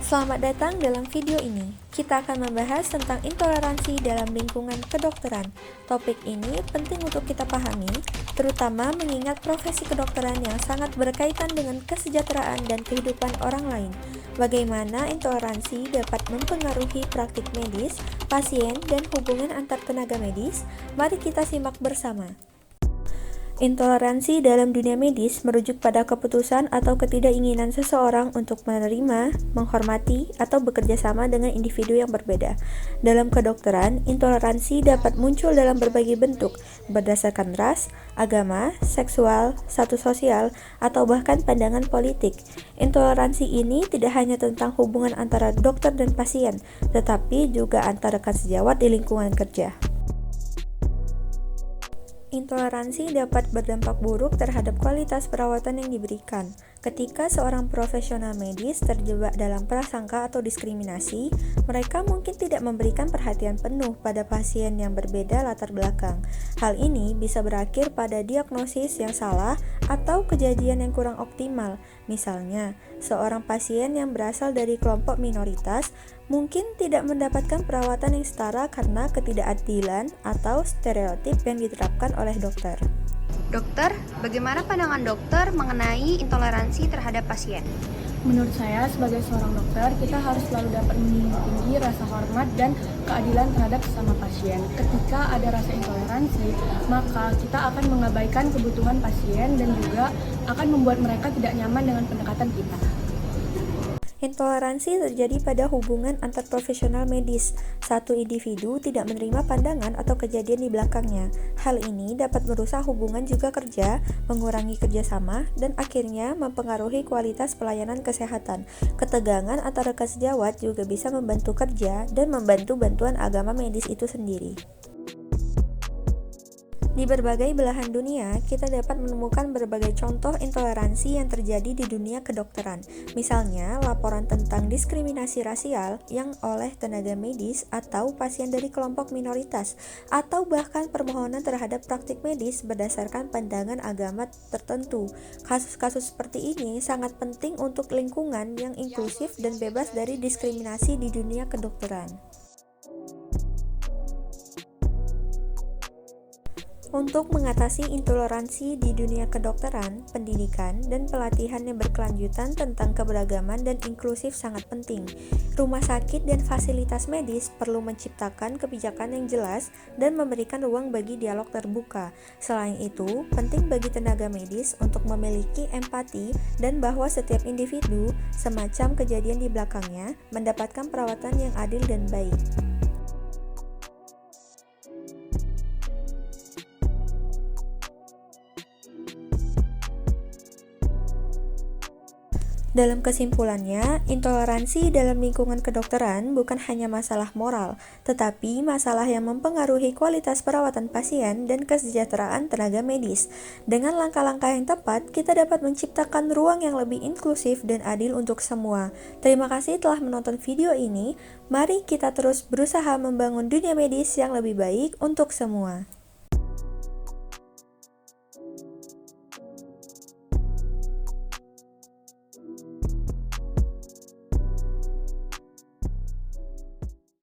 Selamat datang dalam video ini. Kita akan membahas tentang intoleransi dalam lingkungan kedokteran. Topik ini penting untuk kita pahami, terutama mengingat profesi kedokteran yang sangat berkaitan dengan kesejahteraan dan kehidupan orang lain. Bagaimana intoleransi dapat mempengaruhi praktik medis, pasien, dan hubungan antar tenaga medis? Mari kita simak bersama. Intoleransi dalam dunia medis merujuk pada keputusan atau ketidakinginan seseorang untuk menerima, menghormati, atau bekerja sama dengan individu yang berbeda. Dalam kedokteran, intoleransi dapat muncul dalam berbagai bentuk, berdasarkan ras, agama, seksual, status sosial, atau bahkan pandangan politik. Intoleransi ini tidak hanya tentang hubungan antara dokter dan pasien, tetapi juga antara rekan sejawat di lingkungan kerja. Intoleransi dapat berdampak buruk terhadap kualitas perawatan yang diberikan. Ketika seorang profesional medis terjebak dalam prasangka atau diskriminasi, mereka mungkin tidak memberikan perhatian penuh pada pasien yang berbeda latar belakang. Hal ini bisa berakhir pada diagnosis yang salah atau kejadian yang kurang optimal. Misalnya, seorang pasien yang berasal dari kelompok minoritas mungkin tidak mendapatkan perawatan yang setara karena ketidakadilan atau stereotip yang diterapkan oleh dokter. Dokter, bagaimana pandangan dokter mengenai intoleransi terhadap pasien? Menurut saya, sebagai seorang dokter, kita harus selalu dapat menjunjung tinggi rasa hormat dan keadilan terhadap sesama pasien. Ketika ada rasa intoleransi, maka kita akan mengabaikan kebutuhan pasien dan juga akan membuat mereka tidak nyaman dengan pendekatan kita. Intoleransi terjadi pada hubungan antar profesional medis. Satu individu tidak menerima pandangan atau kejadian di belakangnya. Hal ini dapat merusak hubungan juga kerja, mengurangi kerjasama, dan akhirnya mempengaruhi kualitas pelayanan kesehatan. Ketegangan antara rekan sejawat juga bisa membantu kerja dan membantu bantuan agama medis itu sendiri. Di berbagai belahan dunia, kita dapat menemukan berbagai contoh intoleransi yang terjadi di dunia kedokteran. Misalnya, laporan tentang diskriminasi rasial yang oleh tenaga medis atau pasien dari kelompok minoritas, atau bahkan permohonan terhadap praktik medis berdasarkan pandangan agama tertentu. Kasus-kasus seperti ini sangat penting untuk lingkungan yang inklusif dan bebas dari diskriminasi di dunia kedokteran. Untuk mengatasi intoleransi di dunia kedokteran, pendidikan, dan pelatihan yang berkelanjutan tentang keberagaman dan inklusif sangat penting. Rumah sakit dan fasilitas medis perlu menciptakan kebijakan yang jelas dan memberikan ruang bagi dialog terbuka. Selain itu, penting bagi tenaga medis untuk memiliki empati dan bahwa setiap individu, semacam kejadian di belakangnya, mendapatkan perawatan yang adil dan baik. Dalam kesimpulannya, intoleransi dalam lingkungan kedokteran bukan hanya masalah moral, tetapi masalah yang mempengaruhi kualitas perawatan pasien dan kesejahteraan tenaga medis. Dengan langkah-langkah yang tepat, kita dapat menciptakan ruang yang lebih inklusif dan adil untuk semua. Terima kasih telah menonton video ini. Mari kita terus berusaha membangun dunia medis yang lebih baik untuk semua.